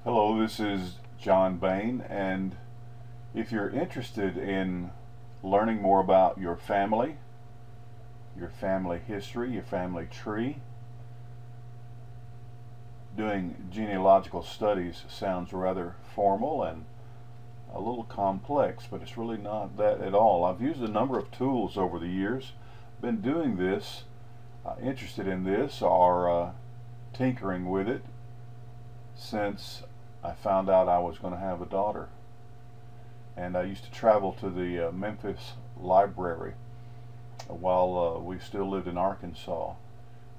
Hello, this is John Bain, and if you're interested in learning more about your family history, your family tree, doing genealogical studies sounds rather formal and a little complex, but it's really not that at all. I've used a number of tools over the years, been doing this, interested in this, or tinkering with it since I found out I was going to have a daughter. And I used to travel to the Memphis library while we still lived in Arkansas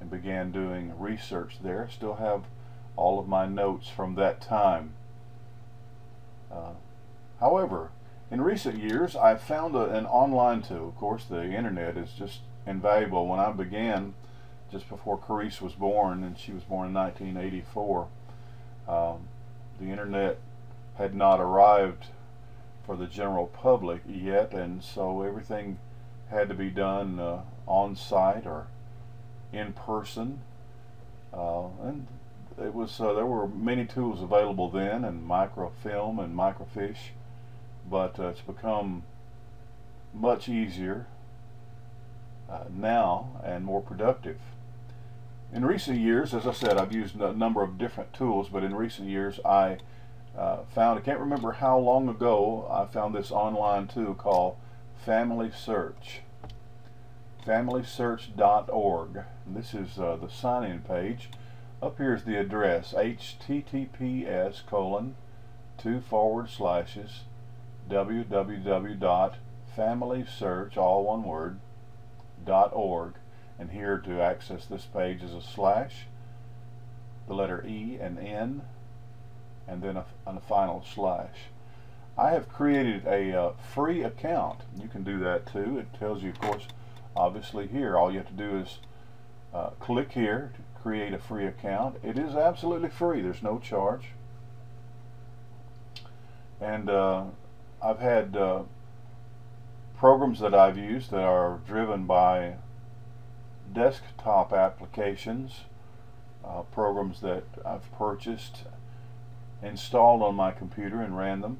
and began doing research there. Still have all of my notes from that time. However, in recent years I've found an online tool. Of course, the internet is just invaluable. When I began, just before Carice was born, and she was born in 1984, the internet had not arrived for the general public yet, and so everything had to be done on site or in person, and it was there were many tools available then, and microfilm and microfiche, but it's become much easier now and more productive. In recent years, as I said, I've used a number of different tools, but in recent years I found, I can't remember how long ago, I found this online tool called FamilySearch. FamilySearch.org. And this is the sign-in page. Up here is the address, https://www.familysearch, all one word, .org. And here to access this page is a slash, the letter E and N, and then a final slash. I have created a free account. You can do that too. It tells you, of course, obviously here, all you have to do is click here to create a free account. It is absolutely free. There's no charge. And I've had programs that I've used that are driven by desktop applications, programs that I've purchased, installed on my computer and ran them.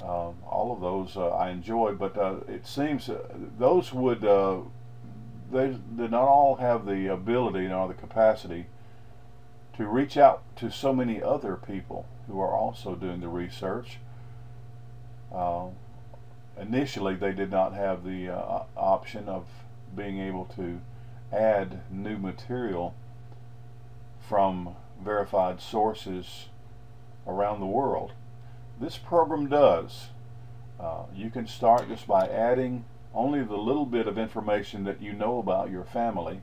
All of those I enjoy, but it seems those would they did not all have the ability nor the capacity to reach out to so many other people who are also doing the research. Initially, they did not have the option of being able to add new material from verified sources around the world. This program does. You can start just by adding only the little bit of information that you know about your family,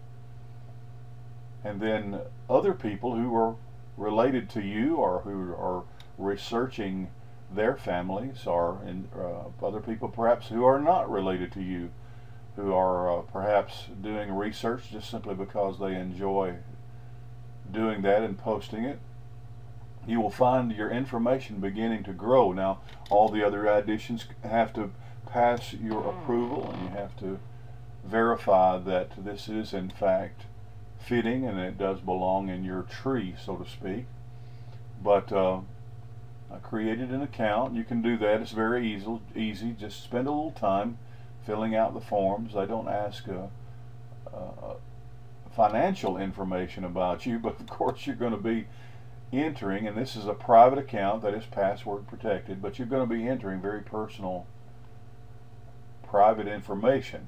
and then other people who are related to you or who are researching their families, or other people perhaps who are not related to you, who are perhaps doing research just simply because they enjoy doing that and posting it. You will find your information beginning to grow. Now, all the other additions have to pass your approval, and you have to verify that this is in fact fitting and it does belong in your tree, so to speak. But I created an account. You can do that. It's very easy. Just spend a little time filling out the forms. They don't ask financial information about you, but of course you're going to be entering, and this is a private account that is password protected, but you're going to be entering very personal private information.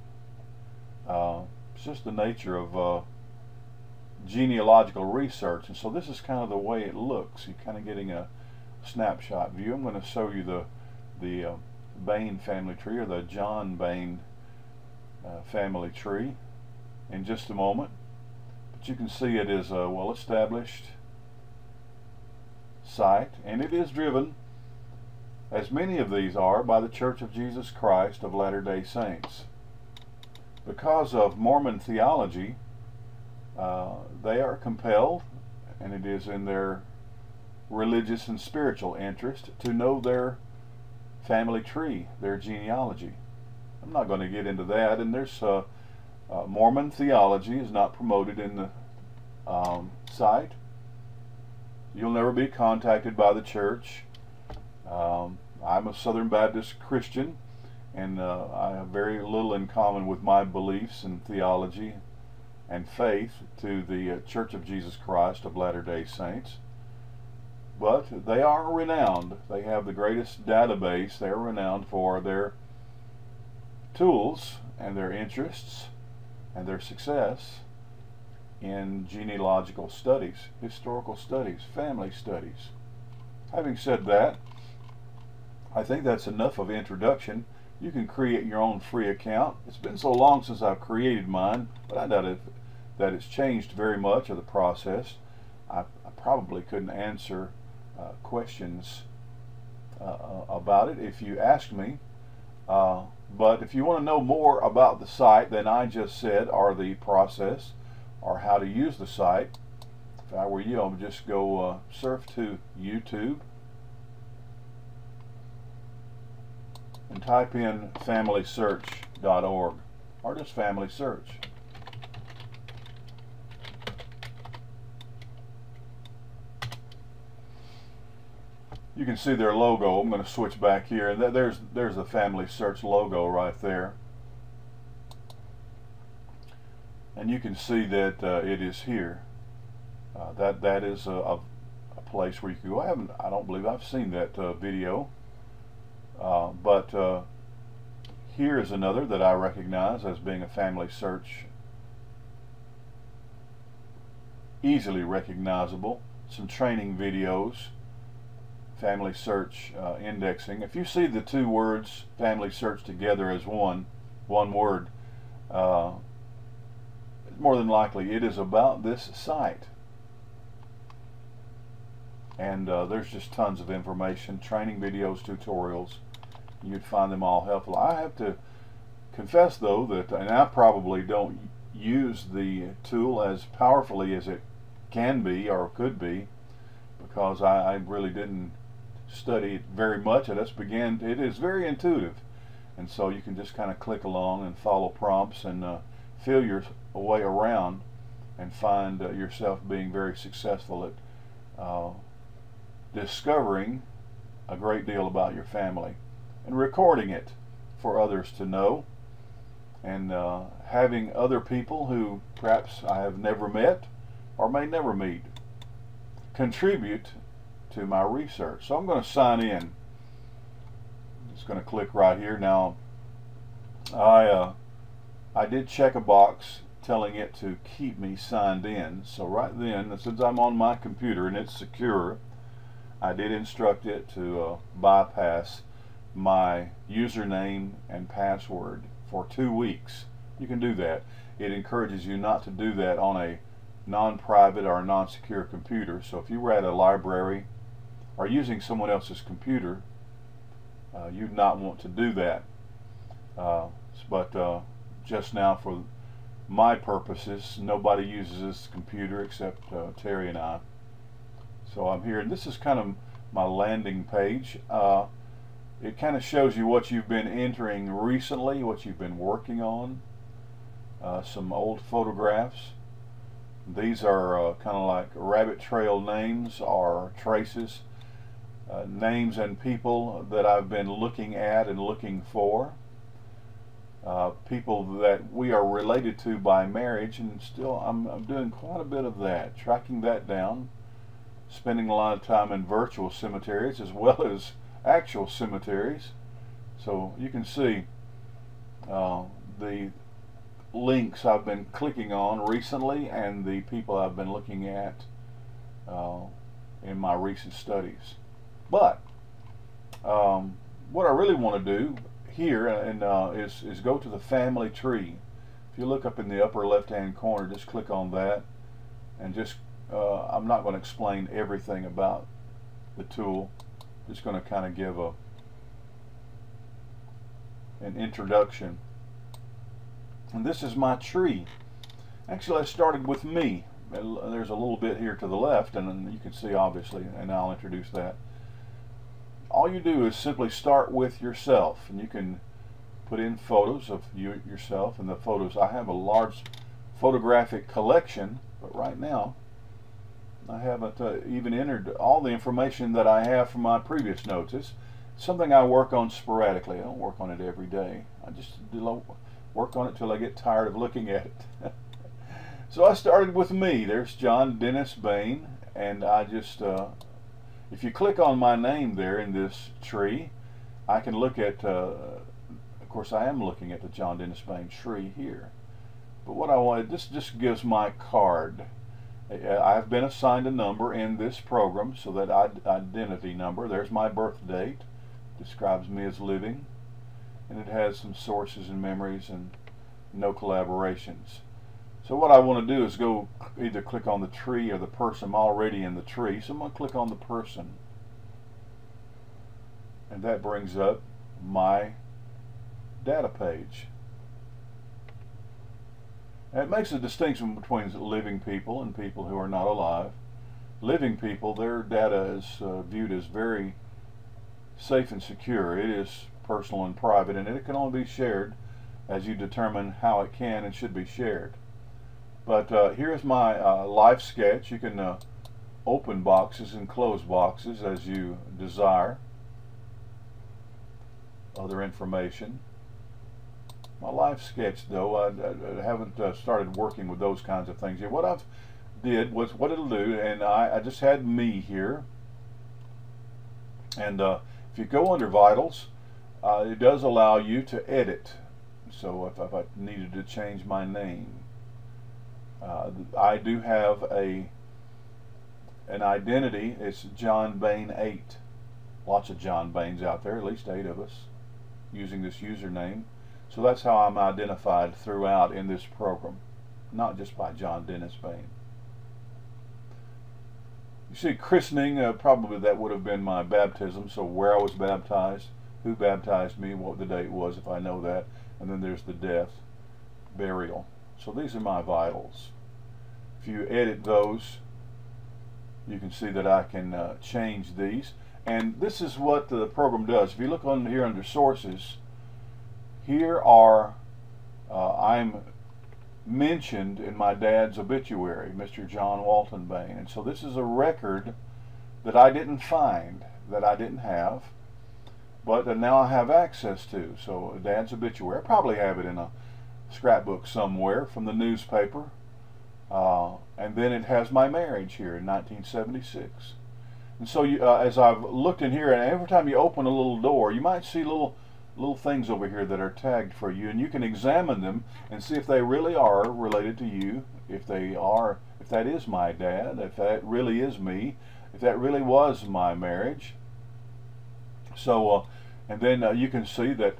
It's just the nature of genealogical research, and so this is kind of the way it looks. You're kind of getting a snapshot view. I'm going to show you the Bain family tree, or the John Bain family tree, in just a moment. But you can see it is a well-established site, and it is driven, as many of these are, by the Church of Jesus Christ of Latter-day Saints. Because of Mormon theology, they are compelled, and it is in their religious and spiritual interest, to know their family tree, their genealogy. I'm not going to get into that, and there's Mormon theology is not promoted in the site. You'll never be contacted by the church. I'm a Southern Baptist Christian, and I have very little in common with my beliefs and theology and faith to the Church of Jesus Christ of Latter-day Saints. But they are renowned. They have the greatest database. They're renowned for their tools and their interests and their success in genealogical studies, historical studies, family studies. Having said that, I think that's enough of introduction. You can create your own free account. It's been so long since I've created mine, but I doubt that it's changed very much of the process. I probably couldn't answer questions about it if you asked me. But if you want to know more about the site than I just said, or the process, or how to use the site, if I were you, I would just go surf to YouTube and type in FamilySearch.org, or just FamilySearch. You can see their logo. I'm going to switch back here. There's the FamilySearch logo right there. And you can see that it is here. That is a place where you can go. I don't believe I've seen that video. But here is another that I recognize as being a FamilySearch, easily recognizable. Some training videos, FamilySearch indexing. If you see the two words FamilySearch together as one word, more than likely it is about this site. And there's just tons of information, training videos, tutorials. You'd find them all helpful. I have to confess though that, and I probably don't use the tool as powerfully as it can be or could be, because I really didn't study it very much. It is very intuitive, and so you can just kind of click along and follow prompts and feel your way around and find yourself being very successful at discovering a great deal about your family and recording it for others to know, and having other people who perhaps I have never met or may never meet contribute to my research. So I'm going to sign in. I'm just going to click right here. Now I did check a box telling it to keep me signed in, so right then, since I'm on my computer and it's secure, I did instruct it to bypass my username and password for 2 weeks. You can do that. It encourages you not to do that on a non-private or non-secure computer. So if you were at a library or using someone else's computer, you'd not want to do that. But just now, for my purposes, nobody uses this computer except Terry and I. So I'm here, and this is kind of my landing page. It kind of shows you what you've been entering recently, what you've been working on, some old photographs. These are kind of like rabbit trail names or traces, names and people that I've been looking at and looking for, people that we are related to by marriage, and still I'm doing quite a bit of that, tracking that down, spending a lot of time in virtual cemeteries as well as actual cemeteries. So you can see the links I've been clicking on recently and the people I've been looking at in my recent studies. But what I really want to do here is go to the family tree. If you look up in the upper left hand corner, just click on that, and just I'm not going to explain everything about the tool. Just going to kind of give an introduction. And this is my tree. Actually, I started with me. There's a little bit here to the left, and then you can see obviously, and I'll introduce that. All you do is simply start with yourself, and you can put in photos of yourself and the photos. I have a large photographic collection, but right now I haven't even entered all the information that I have from my previous notes. It's something I work on sporadically. I don't work on it every day. I just work on it till I get tired of looking at it. So I started with me. There's John Dennis Bain, and I just, if you click on my name there in this tree, I can look at, of course I am looking at the John Dennis Bain tree here. But what I wanted, this just gives my card. I've been assigned a number in this program, so that identity number. There's my birth date, describes me as living, and it has some sources and memories and no collaborations. So what I want to do is go either click on the tree or the person. I'm already in the tree, so I'm going to click on the person, and that brings up my data page. And it makes a distinction between living people and people who are not alive. Living people, their data is viewed as very safe and secure. It is personal and private, and it can only be shared as you determine how it can and should be shared. But here's my life sketch. You can open boxes and close boxes as you desire. Other information. My life sketch, though, I haven't started working with those kinds of things yet. What I've did was what it'll do, and I just had me here. And if you go under Vitals, it does allow you to edit. So if I needed to change my name, I do have an identity. It's John Bain 8. Lots of John Bains out there, at least 8 of us, using this username. So that's how I'm identified throughout in this program, not just by John Dennis Bain. You see christening, probably that would have been my baptism, so where I was baptized, who baptized me, what the date was if I know that, and then there's the death, burial. So these are my vitals. If you edit those, you can see that I can change these. And this is what the program does. If you look on here under sources, here are, I'm mentioned in my dad's obituary, Mr. John Walton Bain. And so this is a record that I didn't find, that I didn't have, but that now I have access to. So dad's obituary, I probably have it in a scrapbook somewhere from the newspaper. And then it has my marriage here in 1976. And so as I've looked in here, and every time you open a little door, you might see little things over here that are tagged for you, and you can examine them and see if they really are related to you, if they are, if that is my dad, if that really is me, if that really was my marriage. So and then you can see that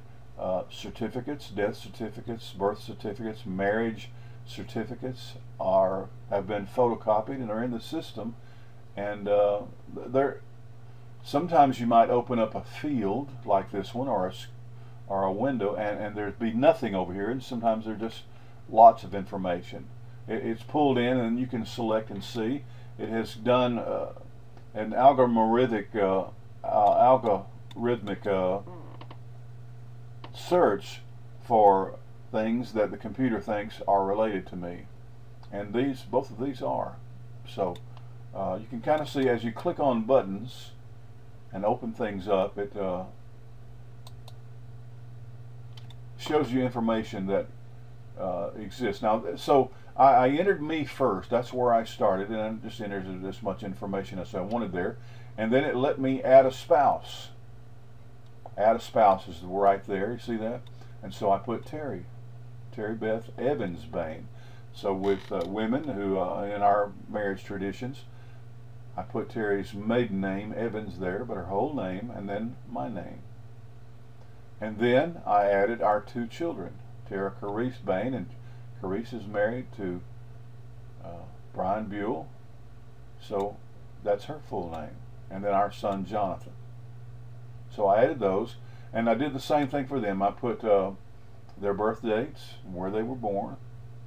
certificates, death certificates, birth certificates, marriage certificates have been photocopied and are in the system. And sometimes you might open up a field like this one, or a window, and there'd be nothing over here, and sometimes there's just lots of information. It's pulled in, and you can select and see. It has done an algorithmic search for things that the computer thinks are related to me, and both of these are. So you can kind of see as you click on buttons and open things up, it shows you information that exists. Now, so I entered me first. That's where I started, and I just entered as much information as I wanted there. And then it let me add a spouse. Add a spouse is right there. You see that? And so I put Terry Beth Evans Bain. So with women who, in our marriage traditions, I put Terry's maiden name, Evans, there, but her whole name, and then my name. And then I added our 2 children, Tara Carice Bain, and Carice is married to Brian Buell, so that's her full name. And then our son Jonathan. So I added those, and I did the same thing for them. I put their birth dates, where they were born,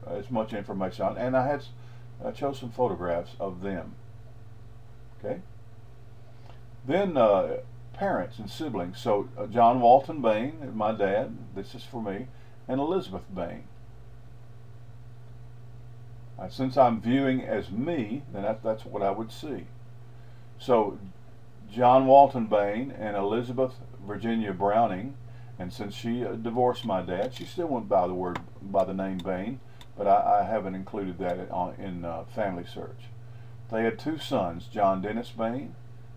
as much information on, and I chose some photographs of them. Okay. Then parents and siblings. So John Walton Bain, my dad, this is for me, and Elizabeth Bain. Since I'm viewing as me, then that's what I would see. So John Walton Bain and Elizabeth Virginia Browning, and since she divorced my dad, she still went by the name Bain, but I haven't included that in FamilySearch. They had 2 sons, John Dennis Bain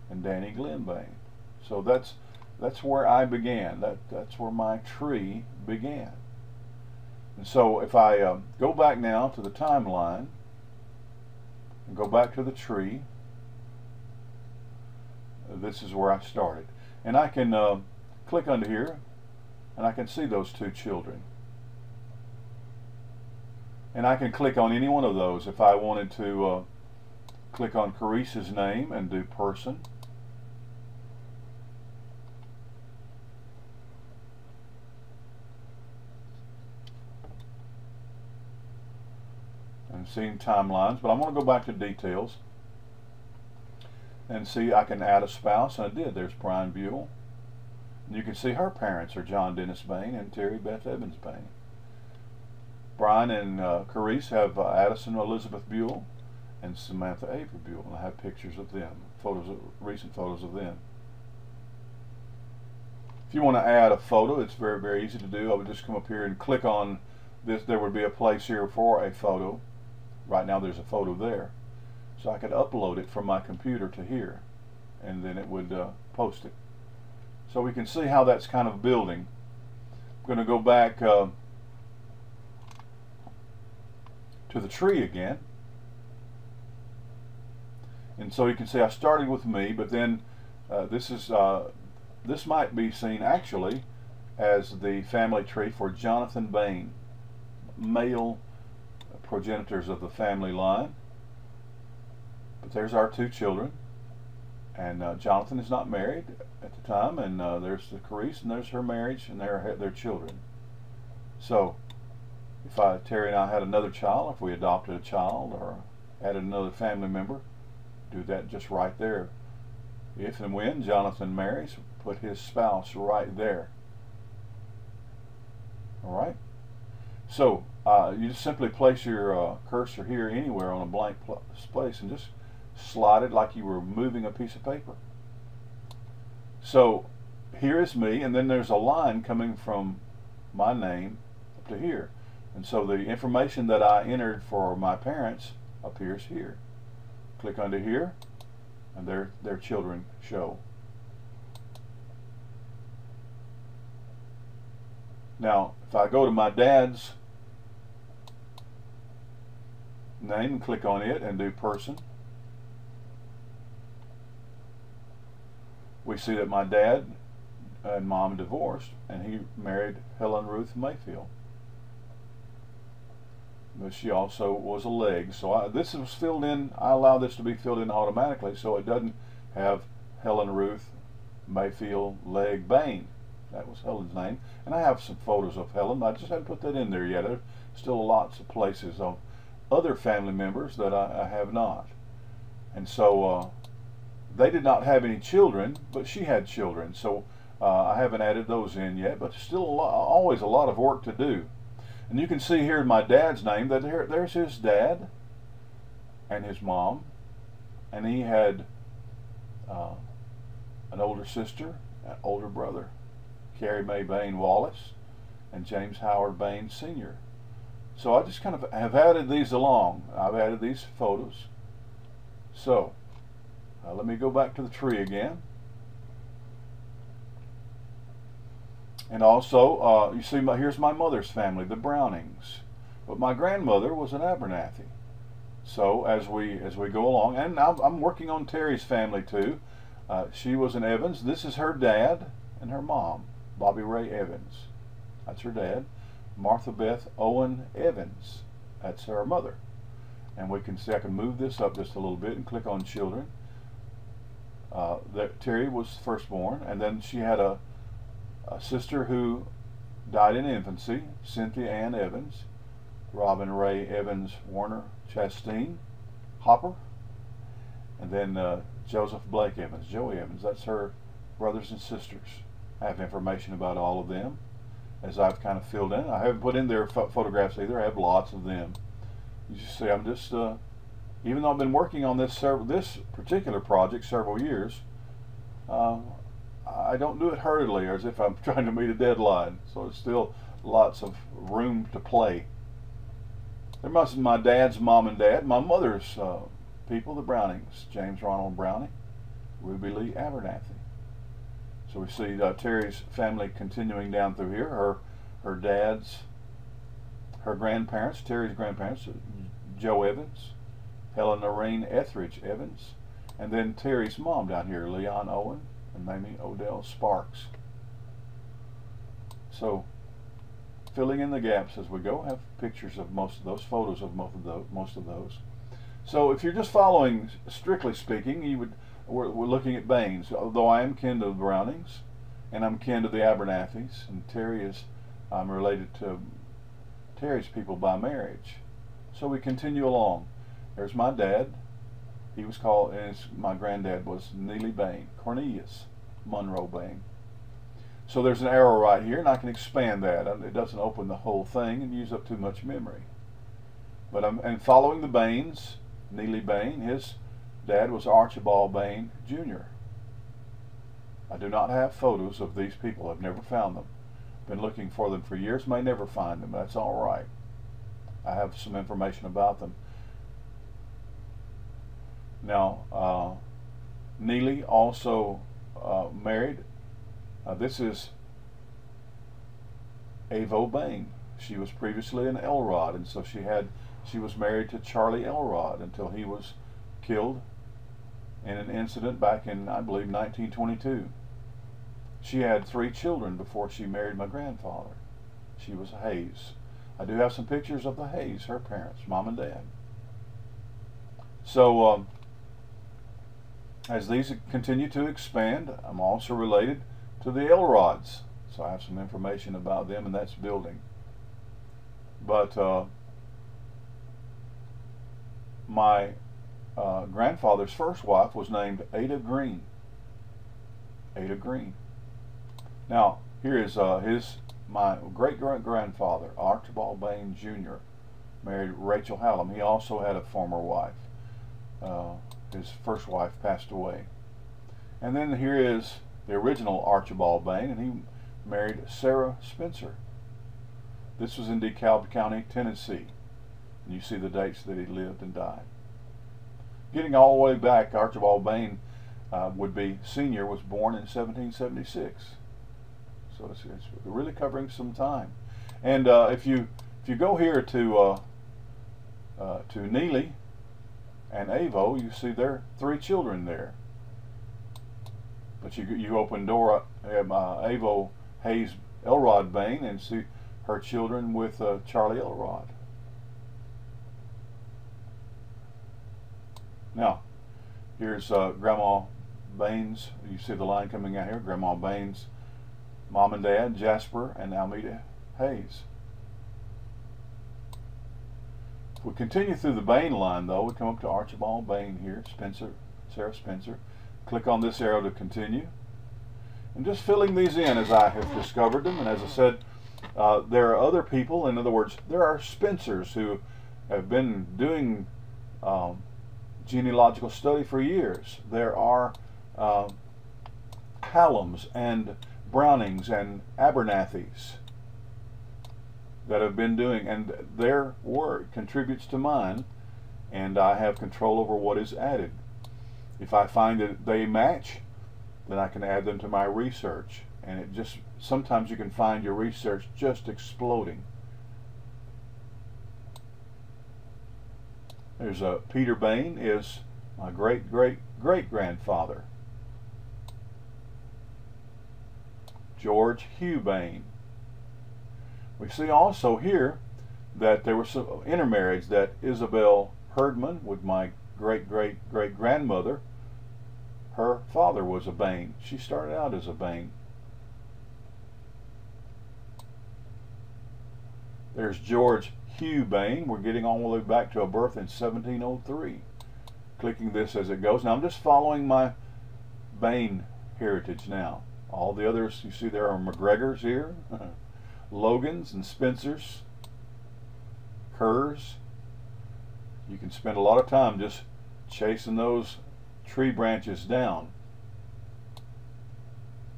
and Danny Glenn Bain. So that's where I began. That's where my tree began. And so if I go back now to the timeline and go back to the tree, this is where I started. And I can click under here and I can see those 2 children. And I can click on any one of those. If I wanted to click on Carissa's name and do person, and seeing timelines, but I'm going to go back to details and see I can add a spouse, and I did. There's Brian Buell. And you can see her parents are John Dennis Bain and Terry Beth Evans Bain. Brian and Carisse have Addison Elizabeth Buell and Samantha Avery Buell, and I have pictures of them, recent photos of them. If you want to add a photo, it's very, very easy to do. I would just come up here and click on this. There would be a place here for a photo. Right now there's a photo there. So I could upload it from my computer to here, and then it would post it. So we can see how that's kind of building. I'm going to go back to the tree again. And so you can see I started with me, but then this might be seen actually as the family tree for Jonathan Bain, male progenitors of the family line. But there's our 2 children, and Jonathan is not married at the time, and there's the Carisse, and there's her marriage, and their children. So if Terry and I had another child, if we adopted a child or added another family member, do that just right there. If and when Jonathan marries, put his spouse right there. Alright? So you just simply place your cursor here anywhere on a blank space and just slide it like you were moving a piece of paper. So here is me, and then there's a line coming from my name up to here. And so the information that I entered for my parents appears here. Click under here, and their children show. Now, if I go to my dad's name and click on it and do person, we see that my dad and mom divorced, and he married Helen Ruth Mayfield. But she also was a leg. So this was filled in. I allow this to be filled in automatically, so it doesn't have Helen Ruth Mayfield leg Bain. That was Helen's name. And I have some photos of Helen. I just haven't put that in there yet. There's still lots of places of other family members that I have not. And so they did not have any children, but she had children. So I haven't added those in yet, but still always a lot of work to do. And you can see here in my dad's name that there's his dad and his mom, and he had an older sister, an older brother, Carrie Mae Bain Wallace, and James Howard Bain Sr. So I just kind of have added these along. I've added these photos. So let me go back to the tree again. And also, you see, here's my mother's family, the Brownings. But my grandmother was an Abernathy. So as we go along, and I'm working on Terry's family too. She was an Evans. This is her dad and her mom, Bobby Ray Evans. That's her dad. Martha Beth Owen Evans. That's her mother. And we can see, I can move this up just a little bit and click on children. Terry was firstborn, and then she had a sister who died in infancy, Cynthia Ann Evans, Robin Ray Evans Warner Chastain Hopper, and then Joseph Blake Evans, Joey Evans. That's her brothers and sisters. I have information about all of them as I've kind of filled in. I haven't put in their photographs either. I have lots of them. You just see, I'm just, even though I've been working on this particular project several years, I don't do it hurriedly or as if I'm trying to meet a deadline. So there's still lots of room to play. There must be my dad's mom and dad, my mother's people, the Brownings, James Ronald Browning, Ruby Lee Abernathy. So we see Terry's family continuing down through here. Her dad's, her grandparents, Terry's grandparents, Joe Evans, Helen Lorraine Etheridge Evans, and then Terry's mom down here, Leon Owen and Mamie Odell Sparks. So, filling in the gaps as we go. I have pictures of most of those, photos of most of those. So if you're just following, strictly speaking, we're looking at Bains. Although I am kin to the Brownings, and I'm kin to the Abernathys, and I'm related to Terry's people by marriage. So we continue along. There's my dad. He was called, and my granddad was Neely Bain, Cornelius Monroe Bain. So there's an arrow right here, and I can expand that. It doesn't open the whole thing and use up too much memory. But I'm following the Bains. Neely Bain, his dad was Archibald Bain, Jr. I do not have photos of these people. I've never found them. Been looking for them for years, may never find them. That's all right. I have some information about them. Now, Neely also married. This is Avo Bain. She was previously an Elrod, and so she was married to Charlie Elrod until he was killed in an incident back in, I believe, 1922. She had 3 children before she married my grandfather. She was a Hayes. I do have some pictures of the Hayes, her parents, mom and dad. So as these continue to expand, I'm also related to the Elrods. So I have some information about them, and that's building. But my grandfather's first wife was named Ada Green. Ada Green. Now, here is my great-grandfather, Archibald Bain Jr., married Rachel Hallam. He also had a former wife. His first wife passed away. And then here is the original Archibald Bain, and he married Sarah Spencer. This was in DeKalb County, Tennessee. And you see the dates that he lived and died. Getting all the way back, Archibald Bain would be senior, was born in 1776. So it's really covering some time. And if you go here to Neely and Avo, you see there are 3 children there. But you open door Avo Hayes Elrod Bain and see her children with Charlie Elrod. Now, here's Grandma Bain's. You see the line coming out here. Grandma Bain's mom and dad, Jasper and Almeda Hayes. If we continue through the Bain line, though, we come up to Archibald Bain here, Sarah Spencer. Click on this arrow to continue. And just filling these in as I have discovered them. And as I said, there are other people. In other words, there are Spencers who have been doing genealogical study for years. There are Hallams and Brownings and Abernathys that have been doing, and their work contributes to mine, and I have control over what is added. If I find that they match, then I can add them to my research, and it just, sometimes you can find your research just exploding. There's Peter Bain is my great-great-great-grandfather. George Hugh Bain. We see also here that there was some intermarriage, that Isabel Herdman with my great-great-great-grandmother, her father was a Bain. She started out as a Bain. There's George Hugh Bain. We're getting all the way back to a birth in 1703. Clicking this as it goes. Now I'm just following my Bain heritage now. All the others you see there are McGregors here, Logans and Spencers, Kerrs, You can spend a lot of time just chasing those tree branches down.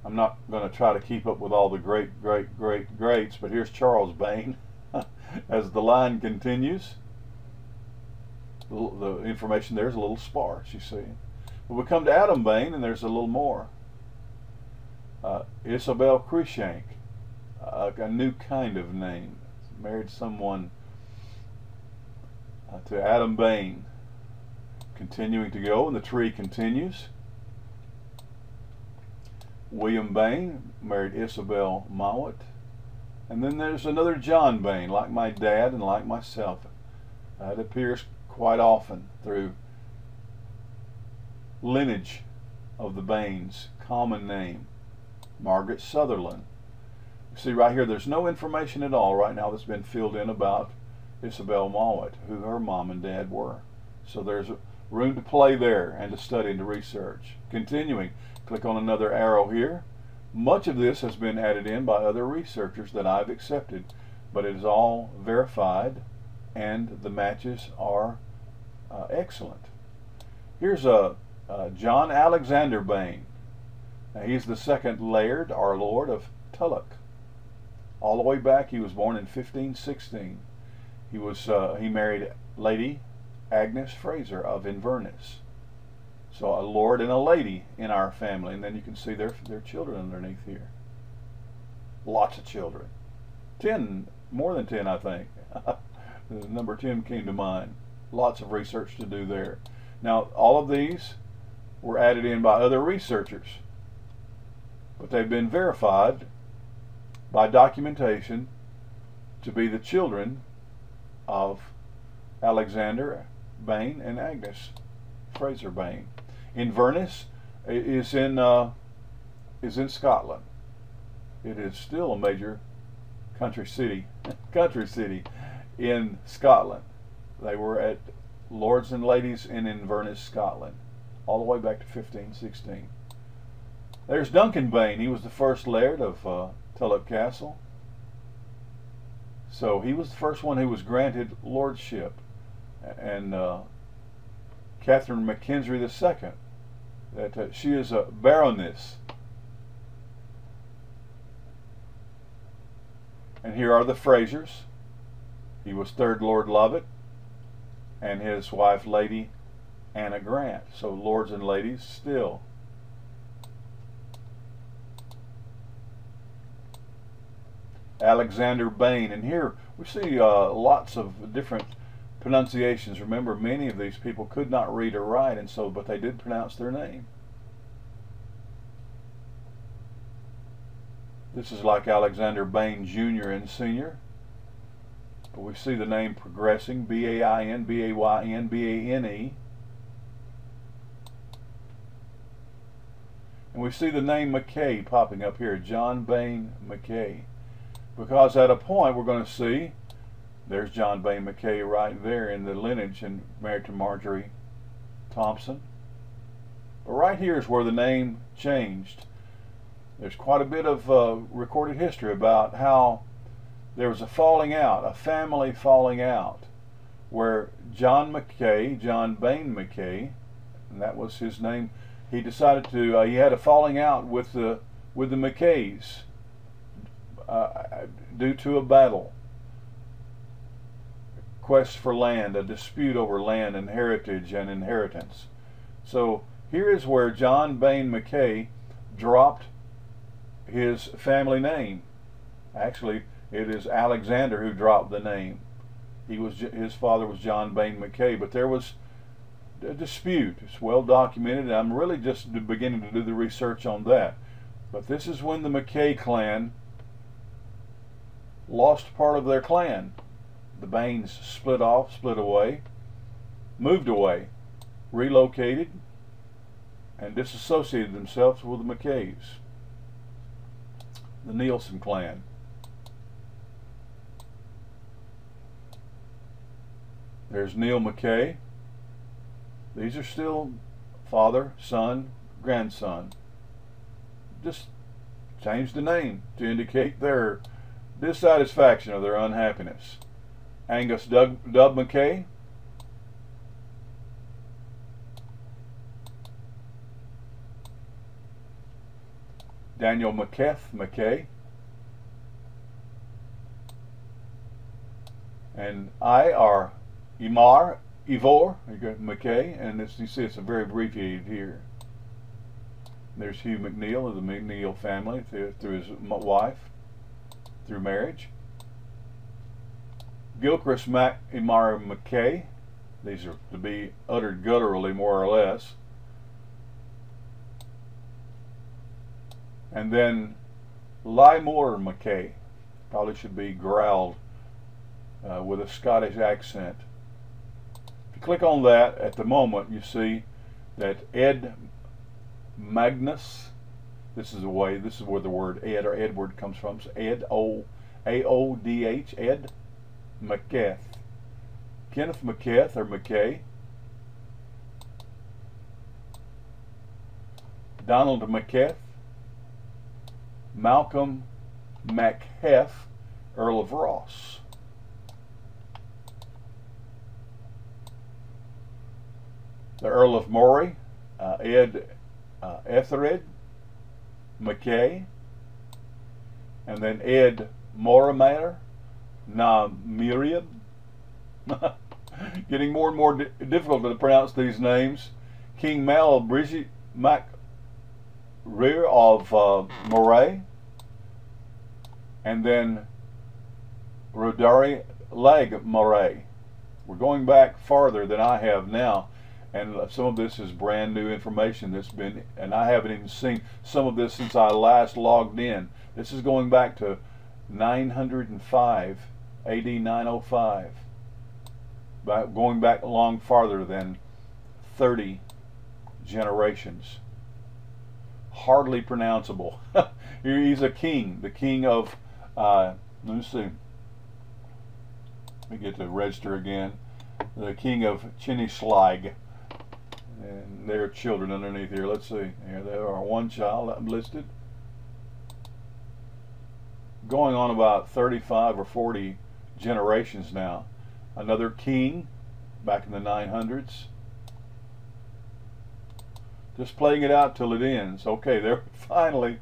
I'm not going to try to keep up with all the greats, but here's Charles Bain. As the line continues, the information there is a little sparse, you see. But we come to Adam Bain, and there's a little more. Isabel Cruikshank, a new kind of name. Married someone to Adam Bain. Continuing to go, and the tree continues. William Bain married Isabel Mowat. And then there's another John Bain, like my dad and like myself. It appears quite often through lineage of the Bains. Common name, Margaret Sutherland. You see right here, there's no information at all right now that's been filled in about Isabel Mowat, who her mom and dad were. So there's room to play there and to study and to research. Continuing, click on another arrow here. Much of this has been added in by other researchers that I've accepted, but it is all verified and the matches are excellent. Here's John Alexander Bain. Now, he's the second laird, our Lord, of Tulloch. All the way back, he was born in 1516. He married Lady Agnes Fraser of Inverness. So a lord and a lady in our family, and then you can see their children underneath here. Lots of children. 10, more than 10, I think. The number 10 came to mind. Lots of research to do there. Now, all of these were added in by other researchers, but they've been verified by documentation to be the children of Alexander Bain and Agnes Fraser Bain. Inverness is in Scotland. It is still a major country city in Scotland. They were at Lords and Ladies in Inverness, Scotland, all the way back to 1516. There's Duncan Bain. He was the first laird of Tulloch Castle. So he was the first one who was granted lordship. And Catherine McKenzie II, that she is a baroness. And here are the Frasers. He was 3rd Lord Lovat, and his wife Lady Anna Grant. So lords and ladies still. Alexander Bain, and here we see lots of different pronunciations. Remember, many of these people could not read or write, and so, but they did pronounce their name. This is like Alexander Bain Jr. and Sr. But we see the name progressing, B-A-I-N, B-A-Y-N, B-A-N-E. And we see the name McKay popping up here, John Bain McKay. Because at a point we're going to see, there's John Bain McKay right there in the lineage and married to Marjorie Thompson. But right here is where the name changed. There's quite a bit of recorded history about how there was a falling out, a family falling out, where John McKay, John Bain McKay, and that was his name, he decided to, he had a falling out with the McKays due to a battle. Quest for land, a dispute over land and heritage and inheritance. So here is where John Bain McKay dropped his family name. Actually, it is Alexander who dropped the name. His father was John Bain McKay, but there was a dispute. It's well documented, and I'm really just beginning to do the research on that. But this is when the McKay clan lost part of their clan. The Bains split off, split away, moved away, relocated, and disassociated themselves with the McKays. The Nielsen clan. There's Neil McKay. These are still father, son, grandson. Just change the name to indicate their dissatisfaction or their unhappiness. Angus Dub McKay, Daniel McKay. And I are Ivor McKay, and you see it's a very abbreviated here. There's Hugh McNeil of the McNeil family through his wife, through marriage. Gilchrist Imar McKay. These are to be uttered gutturally, more or less. And then Lymore McKay. Probably should be growled with a Scottish accent. If you click on that, at the moment you see that Ed Magnus, this is where the word Ed or Edward comes from. So Ed, A-O-D-H, Ed McKeth. Kenneth McKeth or McKay. Donald McKeth. Malcolm McHeff, Earl of Ross. The Earl of Moray, Ed Ethered McKay, and then Ed Mortimer Miriam. Getting more and more difficult to pronounce these names. King Mal Bridget MacRear of Moray, and then Rodari Leg Moray. We're going back farther than I have now, and some of this is brand new information that's been, and I haven't even seen some of this since I last logged in. This is going back to 905, AD 905. Going back long farther than 30 generations. Hardly pronounceable. He's a king, the king of, let me see, let me get to register again, the king of Chinislag, and their children underneath here. Let's see, here there are one child listed, going on about 35 or 40 generations now. Another king back in the 900s. Just playing it out till it ends. Okay, there finally.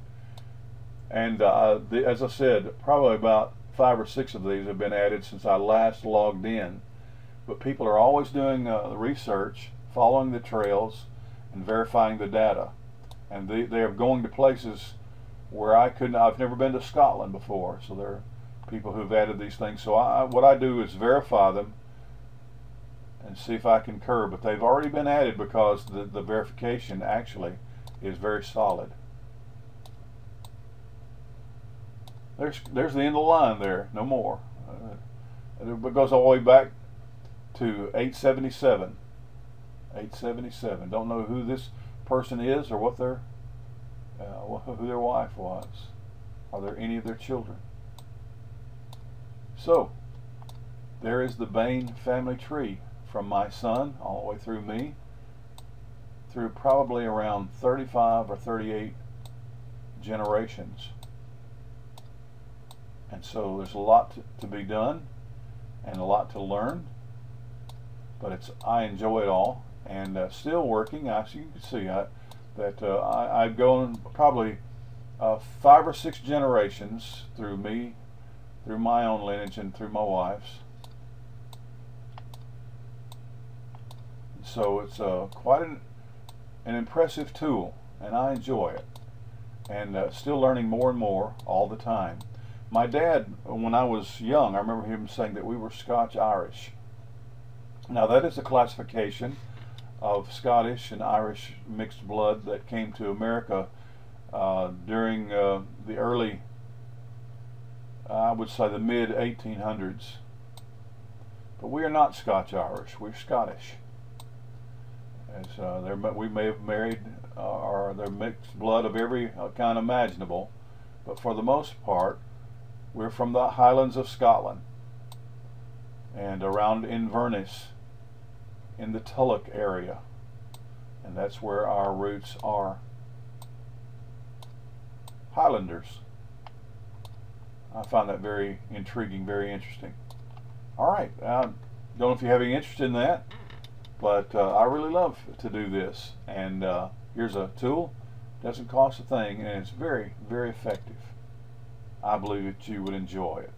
And as I said, probably about 5 or 6 of these have been added since I last logged in. But people are always doing the research, following the trails, and verifying the data. And they are going to places where I've never been to Scotland before. So they're people who've added these things. So what I do is verify them and see if I concur, but they've already been added because the verification actually is very solid. There's the end of the line there, no more. It goes all the way back to 877. 877. Don't know who this person is or what their who their wife was. Are there any of their children? So, there is the Bain family tree from my son all the way through me, through probably around 35 or 38 generations. And so there's a lot to be done and a lot to learn, but I enjoy it all, and still working. As you can see, I've gone probably 5 or 6 generations through me, through my own lineage and through my wife's. So it's quite an impressive tool, and I enjoy it, and still learning more and more all the time. My dad, when I was young, I remember him saying that we were Scotch-Irish. Now that is a classification of Scottish and Irish mixed blood that came to America during the early, I would say the mid-1800s. But we are not Scotch-Irish, we're Scottish. We may have married or they're mixed blood of every kind imaginable, but for the most part we're from the Highlands of Scotland and around Inverness in the Tulloch area, and that's where our roots are. Highlanders. I find that very intriguing, very interesting. Alright, I don't know if you have any interest in that, but I really love to do this, and here's a tool Doesn't cost a thing, and it's very, very effective. I believe that you would enjoy it.